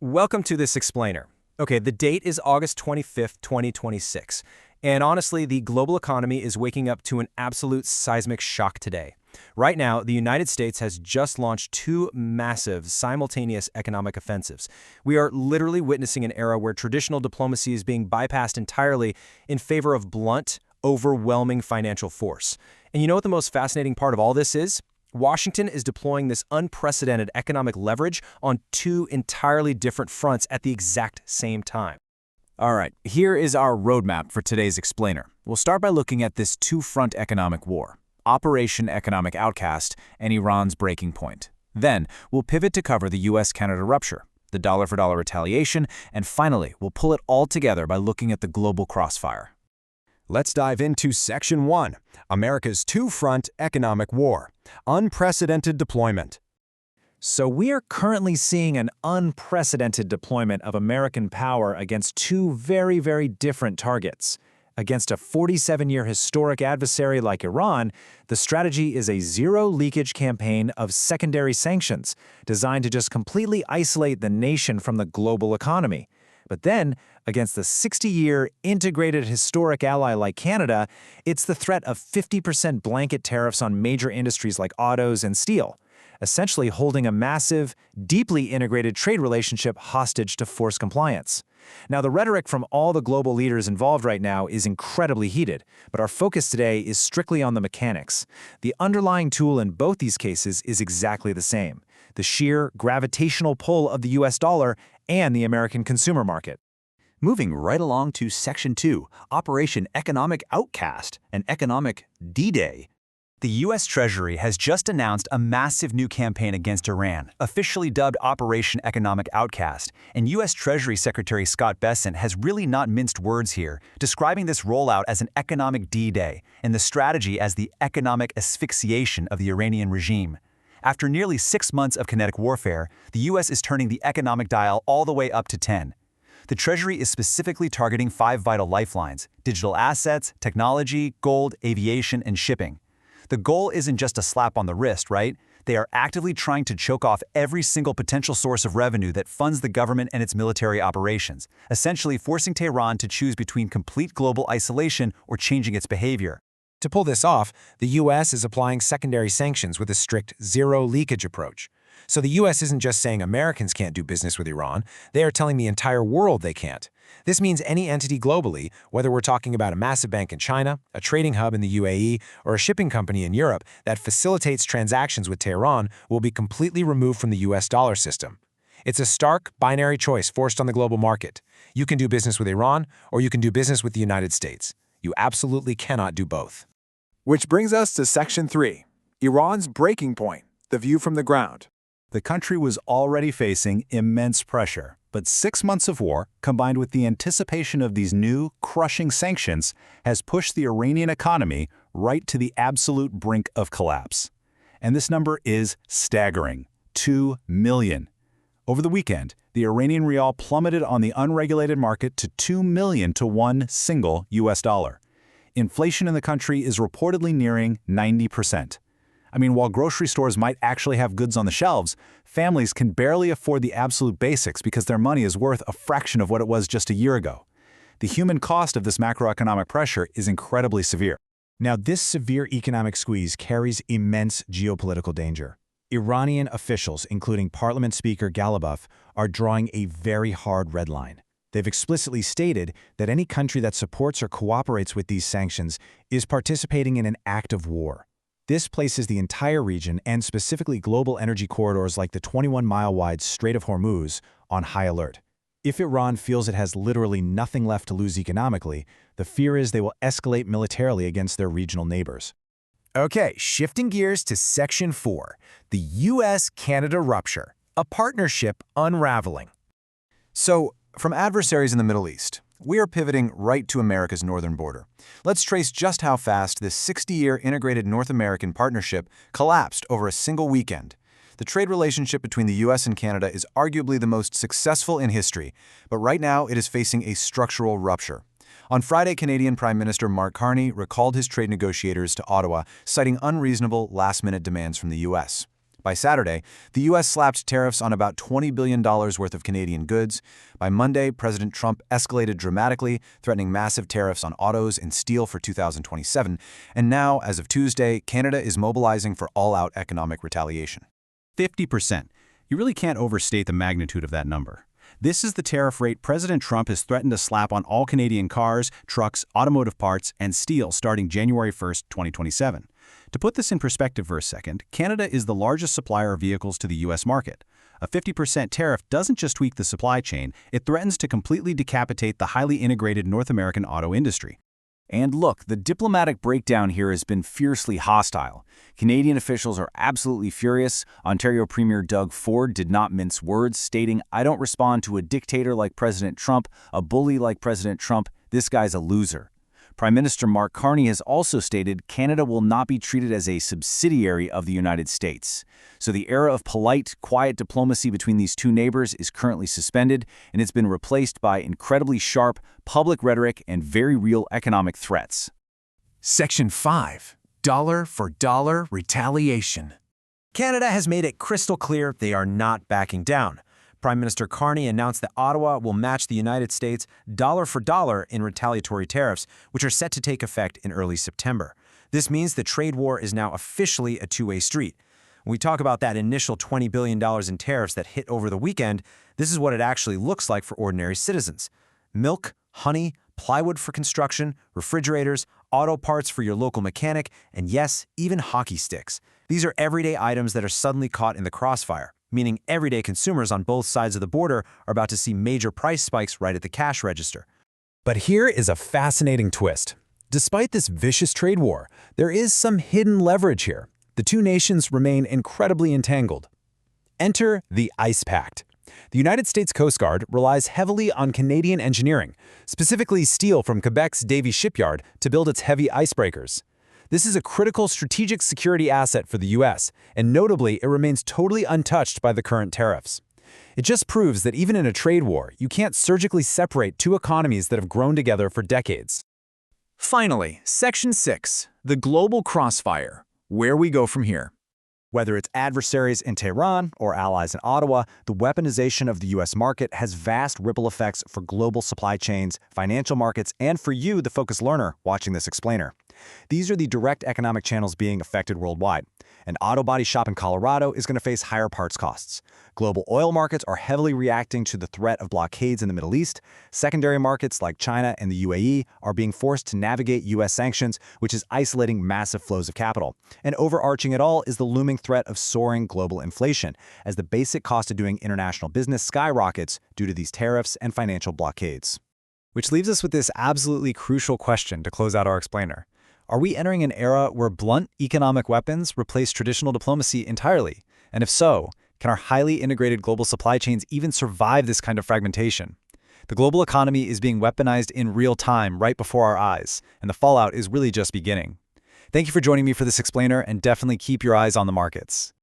Welcome to this explainer. Okay, the date is August 25th, 2026. And honestly, the global economy is waking up to an absolute seismic shock today. Right now, the United States has just launched two massive, simultaneous economic offensives. We are literally witnessing an era where traditional diplomacy is being bypassed entirely in favor of blunt, overwhelming financial force. And you know what the most fascinating part of all this is? Washington is deploying this unprecedented economic leverage on two entirely different fronts at the exact same time. All right, here is our roadmap for today's explainer. We'll start by looking at this two-front economic war, Operation Economic Outcast and Iran's breaking point. Then, we'll pivot to cover the US-Canada rupture, the dollar-for-dollar retaliation, and finally, we'll pull it all together by looking at the global crossfire. Let's dive into Section 1, America's two-front economic war, unprecedented deployment. So we are currently seeing an unprecedented deployment of American power against two very different targets. Against a 47-year historic adversary like Iran, the strategy is a zero-leakage campaign of secondary sanctions designed to just completely isolate the nation from the global economy. But then, against the 60-year integrated historic ally like Canada, it's the threat of 50% blanket tariffs on major industries like autos and steel, essentially holding a massive, deeply integrated trade relationship hostage to forced compliance. Now, the rhetoric from all the global leaders involved right now is incredibly heated, but our focus today is strictly on the mechanics. The underlying tool in both these cases is exactly the same: the sheer gravitational pull of the US dollar and the American consumer market. Moving right along to Section 2, Operation Economic Outcast, and Economic D-Day. The U.S. Treasury has just announced a massive new campaign against Iran, officially dubbed Operation Economic Outcast, and U.S. Treasury Secretary Scott Bessent has really not minced words here, describing this rollout as an economic D-Day and the strategy as the economic asphyxiation of the Iranian regime. After nearly 6 months of kinetic warfare, the U.S. is turning the economic dial all the way up to 10. The Treasury is specifically targeting 5 vital lifelines: digital assets, technology, gold, aviation, and shipping. The goal isn't just a slap on the wrist, right? They are actively trying to choke off every single potential source of revenue that funds the government and its military operations, essentially forcing Tehran to choose between complete global isolation or changing its behavior. To pull this off, the U.S. is applying secondary sanctions with a strict zero-leakage approach. So the U.S. isn't just saying Americans can't do business with Iran, they are telling the entire world they can't. This means any entity globally, whether we're talking about a massive bank in China, a trading hub in the UAE, or a shipping company in Europe that facilitates transactions with Tehran, will be completely removed from the U.S. dollar system. It's a stark, binary choice forced on the global market. You can do business with Iran, or you can do business with the United States. You absolutely cannot do both. Which brings us to Section 3, Iran's breaking point, the view from the ground. The country was already facing immense pressure, but 6 months of war, combined with the anticipation of these new, crushing sanctions, has pushed the Iranian economy right to the absolute brink of collapse. And this number is staggering: 2 million. Over the weekend, the Iranian rial plummeted on the unregulated market to 2 million to one single US dollar. Inflation in the country is reportedly nearing 90%. I mean, while grocery stores might actually have goods on the shelves, families can barely afford the absolute basics because their money is worth a fraction of what it was just a year ago. The human cost of this macroeconomic pressure is incredibly severe. Now, this severe economic squeeze carries immense geopolitical danger. Iranian officials, including Parliament Speaker Ghalibaf, are drawing a very hard red line. They've explicitly stated that any country that supports or cooperates with these sanctions is participating in an act of war. This places the entire region, and specifically global energy corridors like the 21-mile-wide Strait of Hormuz, on high alert. If Iran feels it has literally nothing left to lose economically, the fear is they will escalate militarily against their regional neighbors. Okay, shifting gears to Section 4, the U.S.-Canada rupture, a partnership unraveling. So, from adversaries in the Middle East, we are pivoting right to America's northern border. Let's trace just how fast this 60-year integrated North American partnership collapsed over a single weekend. The trade relationship between the U.S. and Canada is arguably the most successful in history, but right now it is facing a structural rupture. On Friday, Canadian Prime Minister Mark Carney recalled his trade negotiators to Ottawa, citing unreasonable last-minute demands from the U.S. By Saturday, the U.S. slapped tariffs on about $20 billion worth of Canadian goods. By Monday, President Trump escalated dramatically, threatening massive tariffs on autos and steel for 2027. And now, as of Tuesday, Canada is mobilizing for all-out economic retaliation. 50%. You really can't overstate the magnitude of that number. This is the tariff rate President Trump has threatened to slap on all Canadian cars, trucks, automotive parts, and steel starting January 1, 2027. To put this in perspective for a second, Canada is the largest supplier of vehicles to the U.S. market. A 50% tariff doesn't just tweak the supply chain, it threatens to completely decapitate the highly integrated North American auto industry. And look, the diplomatic breakdown here has been fiercely hostile. Canadian officials are absolutely furious. Ontario Premier Doug Ford did not mince words, stating, "I don't respond to a dictator like President Trump, a bully like President Trump. This guy's a loser." Prime Minister Mark Carney has also stated Canada will not be treated as a subsidiary of the United States. So the era of polite, quiet diplomacy between these two neighbors is currently suspended, and it's been replaced by incredibly sharp public rhetoric and very real economic threats. Section 5. Dollar for dollar retaliation. Canada has made it crystal clear they are not backing down. Prime Minister Carney announced that Ottawa will match the United States dollar for dollar in retaliatory tariffs, which are set to take effect in early September. This means the trade war is now officially a two-way street. When we talk about that initial $20 billion in tariffs that hit over the weekend, this is what it actually looks like for ordinary citizens. Milk, honey, plywood for construction, refrigerators, auto parts for your local mechanic, and yes, even hockey sticks. These are everyday items that are suddenly caught in the crossfire, meaning everyday consumers on both sides of the border are about to see major price spikes right at the cash register. But here is a fascinating twist. Despite this vicious trade war, there is some hidden leverage here. The two nations remain incredibly entangled. Enter the Ice Pact. The United States Coast Guard relies heavily on Canadian engineering, specifically steel from Quebec's Davie Shipyard, to build its heavy icebreakers. This is a critical strategic security asset for the U.S., and notably, it remains totally untouched by the current tariffs. It just proves that even in a trade war, you can't surgically separate two economies that have grown together for decades. Finally, Section 6, the global crossfire, where we go from here. Whether it's adversaries in Tehran or allies in Ottawa, the weaponization of the U.S. market has vast ripple effects for global supply chains, financial markets, and for you, the focused learner, watching this explainer. These are the direct economic channels being affected worldwide. An auto body shop in Colorado is going to face higher parts costs. Global oil markets are heavily reacting to the threat of blockades in the Middle East. Secondary markets like China and the UAE are being forced to navigate U.S. sanctions, which is isolating massive flows of capital. And overarching it all is the looming threat of soaring global inflation, as the basic cost of doing international business skyrockets due to these tariffs and financial blockades. Which leaves us with this absolutely crucial question to close out our explainer. Are we entering an era where blunt economic weapons replace traditional diplomacy entirely? And if so, can our highly integrated global supply chains even survive this kind of fragmentation? The global economy is being weaponized in real time right before our eyes, and the fallout is really just beginning. Thank you for joining me for this explainer, and definitely keep your eyes on the markets.